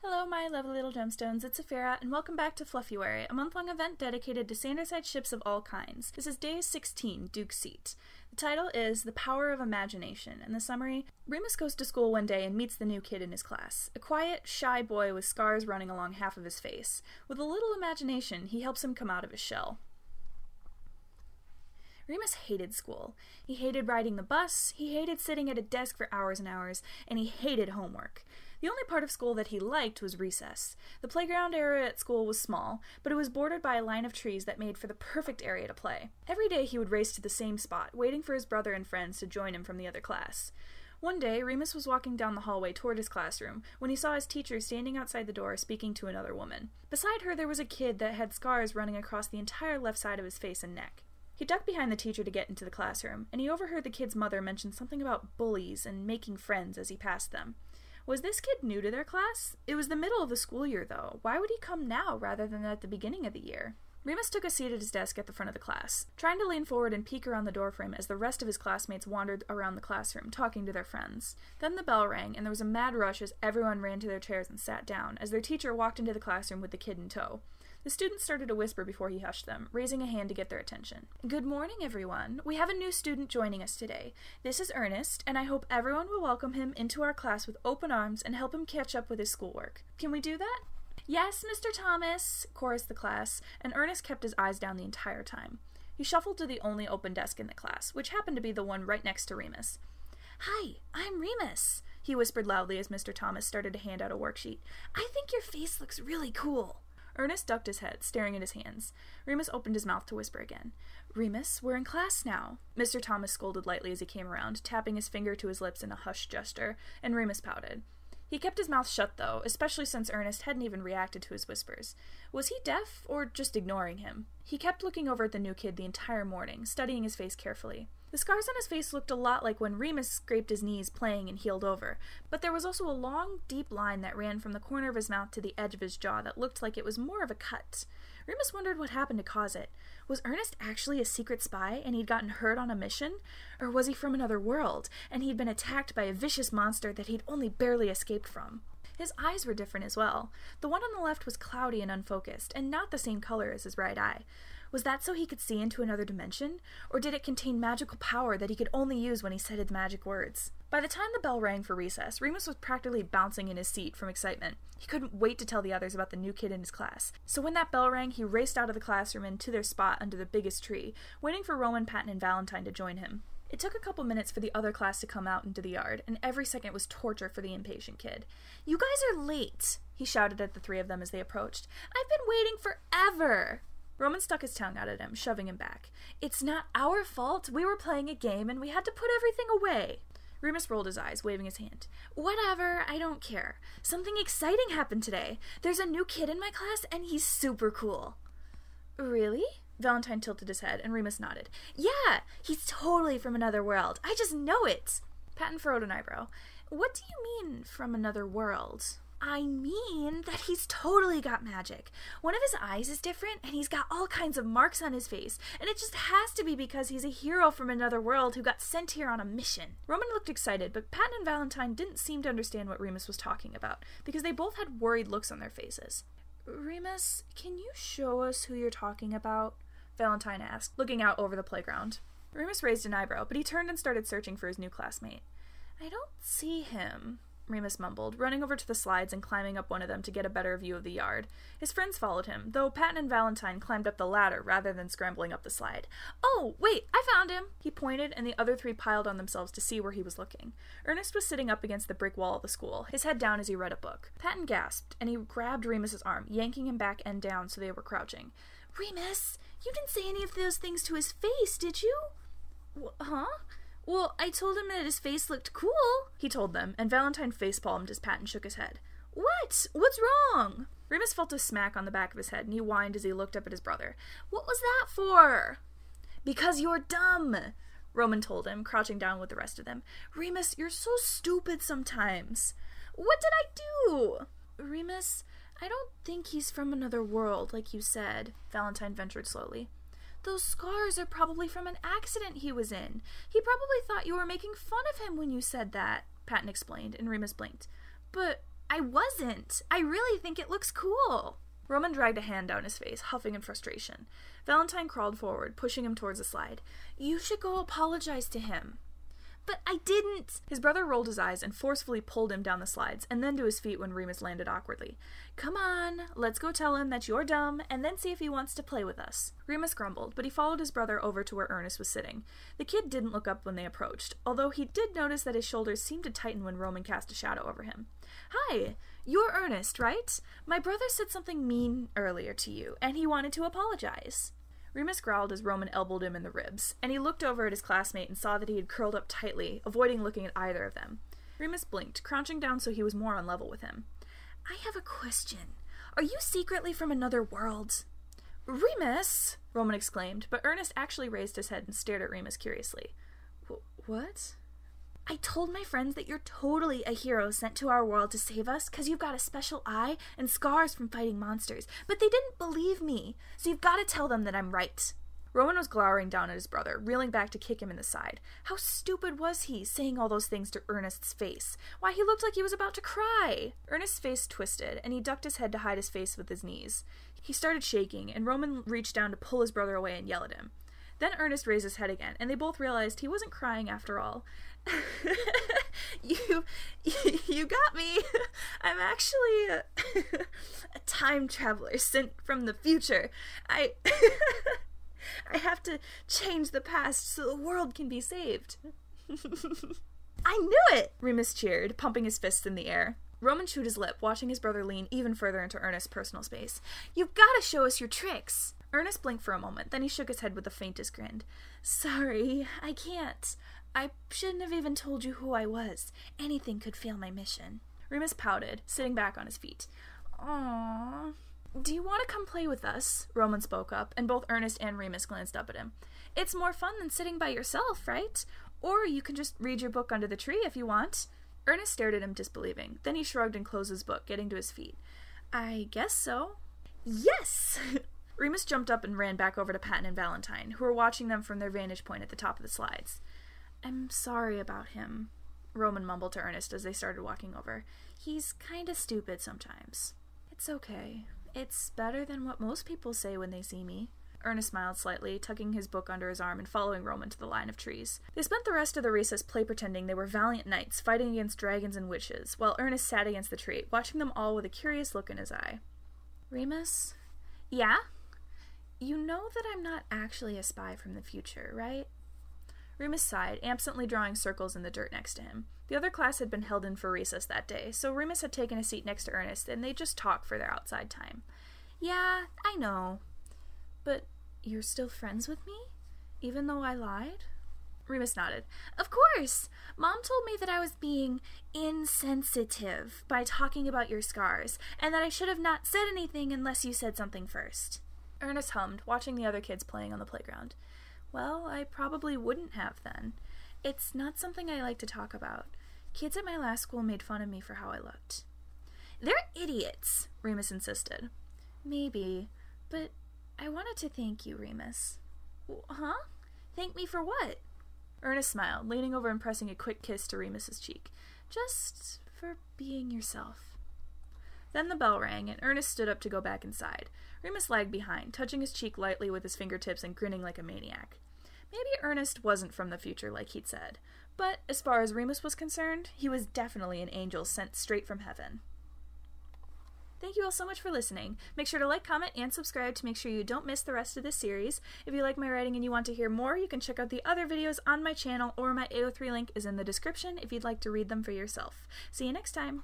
Hello, my lovely little gemstones, it's Afira, and welcome back to Fluffuary, a month-long event dedicated to Sanderside ships of all kinds. This is Day 16, Dukeceit. The title is The Power of Imagination, and the summary: Remus goes to school one day and meets the new kid in his class. A quiet, shy boy with scars running along half of his face. With a little imagination, he helps him come out of his shell. Remus hated school. He hated riding the bus, he hated sitting at a desk for hours and hours, and he hated homework. The only part of school that he liked was recess. The playground area at school was small, but it was bordered by a line of trees that made for the perfect area to play. Every day he would race to the same spot, waiting for his brother and friends to join him from the other class. One day, Remus was walking down the hallway toward his classroom when he saw his teacher standing outside the door speaking to another woman. Beside her there was a kid that had scars running across the entire left side of his face and neck. He ducked behind the teacher to get into the classroom, and he overheard the kid's mother mention something about bullies and making friends as he passed them. Was this kid new to their class? It was the middle of the school year, though. Why would he come now rather than at the beginning of the year? Remus took a seat at his desk at the front of the class, trying to lean forward and peek around the doorframe as the rest of his classmates wandered around the classroom, talking to their friends. Then the bell rang, and there was a mad rush as everyone ran to their chairs and sat down, as their teacher walked into the classroom with the kid in tow. The students started to whisper before he hushed them, raising a hand to get their attention. Good morning, everyone. We have a new student joining us today. This is Ernest, and I hope everyone will welcome him into our class with open arms and help him catch up with his schoolwork. Can we do that? Yes, Mr. Thomas, chorused the class, and Ernest kept his eyes down the entire time. He shuffled to the only open desk in the class, which happened to be the one right next to Remus. Hi, I'm Remus, he whispered loudly as Mr. Thomas started to hand out a worksheet. I think your face looks really cool. Ernest ducked his head, staring at his hands. Remus opened his mouth to whisper again. Remus, we're in class now, Mr. Thomas scolded lightly as he came around, tapping his finger to his lips in a hushed gesture, and Remus pouted. He kept his mouth shut, though, especially since Ernest hadn't even reacted to his whispers. Was he deaf, or just ignoring him? He kept looking over at the new kid the entire morning, studying his face carefully. The scars on his face looked a lot like when Remus scraped his knees playing and healed over, but there was also a long, deep line that ran from the corner of his mouth to the edge of his jaw that looked like it was more of a cut. Remus wondered what happened to cause it. Was Ernest actually a secret spy and he'd gotten hurt on a mission? Or was he from another world and he'd been attacked by a vicious monster that he'd only barely escaped from? His eyes were different as well. The one on the left was cloudy and unfocused, and not the same color as his right eye. Was that so he could see into another dimension? Or did it contain magical power that he could only use when he said his magic words? By the time the bell rang for recess, Remus was practically bouncing in his seat from excitement. He couldn't wait to tell the others about the new kid in his class. So when that bell rang, he raced out of the classroom and to their spot under the biggest tree, waiting for Roman, Patton, and Valentine to join him. It took a couple minutes for the other class to come out into the yard, and every second was torture for the impatient kid. You guys are late, he shouted at the three of them as they approached. I've been waiting forever. Roman stuck his tongue out at him, shoving him back. It's not our fault. We were playing a game and we had to put everything away. Remus rolled his eyes, waving his hand. Whatever, I don't care. Something exciting happened today. There's a new kid in my class and he's super cool. Really? Valentine tilted his head, and Remus nodded. Yeah, he's totally from another world. I just know it. Patton furrowed an eyebrow. What do you mean, from another world? I mean that he's totally got magic. One of his eyes is different, and he's got all kinds of marks on his face, and it just has to be because he's a hero from another world who got sent here on a mission. Roman looked excited, but Patton and Valentine didn't seem to understand what Remus was talking about, because they both had worried looks on their faces. Remus, can you show us who you're talking about? Valentine asked, looking out over the playground. Remus raised an eyebrow, but he turned and started searching for his new classmate. I don't see him, Remus mumbled, running over to the slides and climbing up one of them to get a better view of the yard. His friends followed him, though Patton and Valentine climbed up the ladder rather than scrambling up the slide. Oh, wait, I found him! He pointed, and the other three piled on themselves to see where he was looking. Ernest was sitting up against the brick wall of the school, his head down as he read a book. Patton gasped, and he grabbed Remus's arm, yanking him back and down so they were crouching. Remus, you didn't say any of those things to his face, did you? Huh? Well, I told him that his face looked cool, he told them, and Valentine facepalmed as Patton shook his head. What? What's wrong? Remus felt a smack on the back of his head, and he whined as he looked up at his brother. What was that for? Because you're dumb, Roman told him, crouching down with the rest of them. Remus, you're so stupid sometimes. What did I do? Remus, I don't think he's from another world, like you said, Valentine ventured slowly. Those scars are probably from an accident he was in. He probably thought you were making fun of him when you said that, Patton explained, and Remus blinked. But I wasn't. I really think it looks cool. Roman dragged a hand down his face, huffing in frustration. Valentine crawled forward, pushing him towards the slide. You should go apologize to him. But I didn't! His brother rolled his eyes and forcefully pulled him down the slides, and then to his feet when Remus landed awkwardly. Come on, let's go tell him that you're dumb, and then see if he wants to play with us. Remus grumbled, but he followed his brother over to where Ernest was sitting. The kid didn't look up when they approached, although he did notice that his shoulders seemed to tighten when Roman cast a shadow over him. Hi, you're Ernest, right? My brother said something mean earlier to you, and he wanted to apologize. Remus growled as Roman elbowed him in the ribs, and he looked over at his classmate and saw that he had curled up tightly, avoiding looking at either of them. Remus blinked, crouching down so he was more on level with him. I have a question. Are you secretly from another world? Remus! Roman exclaimed, but Ernest actually raised his head and stared at Remus curiously. What? I told my friends that you're totally a hero sent to our world to save us because you've got a special eye and scars from fighting monsters, but they didn't believe me, so you've got to tell them that I'm right. Roman was glowering down at his brother, reeling back to kick him in the side. How stupid was he, saying all those things to Ernest's face? Why, he looked like he was about to cry. Ernest's face twisted, and he ducked his head to hide his face with his knees. He started shaking, and Roman reached down to pull his brother away and yell at him. Then Ernest raised his head again, and they both realized he wasn't crying after all. You got me. I'm actually a time traveler sent from the future. I have to change the past so the world can be saved. I knew it! Remus cheered, pumping his fists in the air. Roman chewed his lip, watching his brother lean even further into Ernest's personal space. You've got to show us your tricks! Ernest blinked for a moment, then he shook his head with the faintest grin. Sorry, I can't. I shouldn't have even told you who I was. Anything could fail my mission. Remus pouted, sitting back on his feet. Aww. Do you want to come play with us? Roman spoke up, and both Ernest and Remus glanced up at him. It's more fun than sitting by yourself, right? Or you can just read your book under the tree if you want. Ernest stared at him disbelieving. Then he shrugged and closed his book, getting to his feet. I guess so. Yes! Remus jumped up and ran back over to Patton and Valentine, who were watching them from their vantage point at the top of the slides. I'm sorry about him, Roman mumbled to Ernest as they started walking over. He's kinda stupid sometimes. It's okay. It's better than what most people say when they see me. Ernest smiled slightly, tucking his book under his arm and following Roman to the line of trees. They spent the rest of the recess play pretending they were valiant knights fighting against dragons and witches, while Ernest sat against the tree, watching them all with a curious look in his eye. Remus? Yeah? You know that I'm not actually a spy from the future, right? Remus sighed, absently drawing circles in the dirt next to him. The other class had been held in for recess that day, so Remus had taken a seat next to Ernest, and they just talked for their outside time. Yeah, I know. But you're still friends with me? Even though I lied? Remus nodded. Of course! Mom told me that I was being insensitive by talking about your scars, and that I should have not said anything unless you said something first. Ernest hummed, watching the other kids playing on the playground. Well, I probably wouldn't have then. It's not something I like to talk about. Kids at my last school made fun of me for how I looked. They're idiots, Remus insisted. Maybe, but I wanted to thank you, Remus. Huh? Thank me for what? Ernest smiled, leaning over and pressing a quick kiss to Remus's cheek. Just for being yourself. Then the bell rang, and Ernest stood up to go back inside. Remus lagged behind, touching his cheek lightly with his fingertips and grinning like a maniac. Maybe Ernest wasn't from the future like he'd said, but as far as Remus was concerned, he was definitely an angel sent straight from heaven. Thank you all so much for listening. Make sure to like, comment, and subscribe to make sure you don't miss the rest of this series. If you like my writing and you want to hear more, you can check out the other videos on my channel, or my AO3 link is in the description if you'd like to read them for yourself. See you next time!